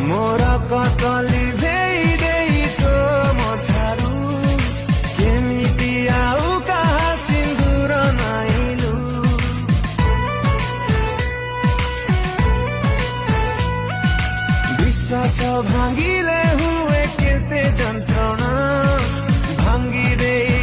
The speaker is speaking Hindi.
मोरा कतली देई देई तो मथारू केमिति आउ कहा सिंदूर नाइलु विश्वास भांगिले हुए केते जंत्रणा भांगी देई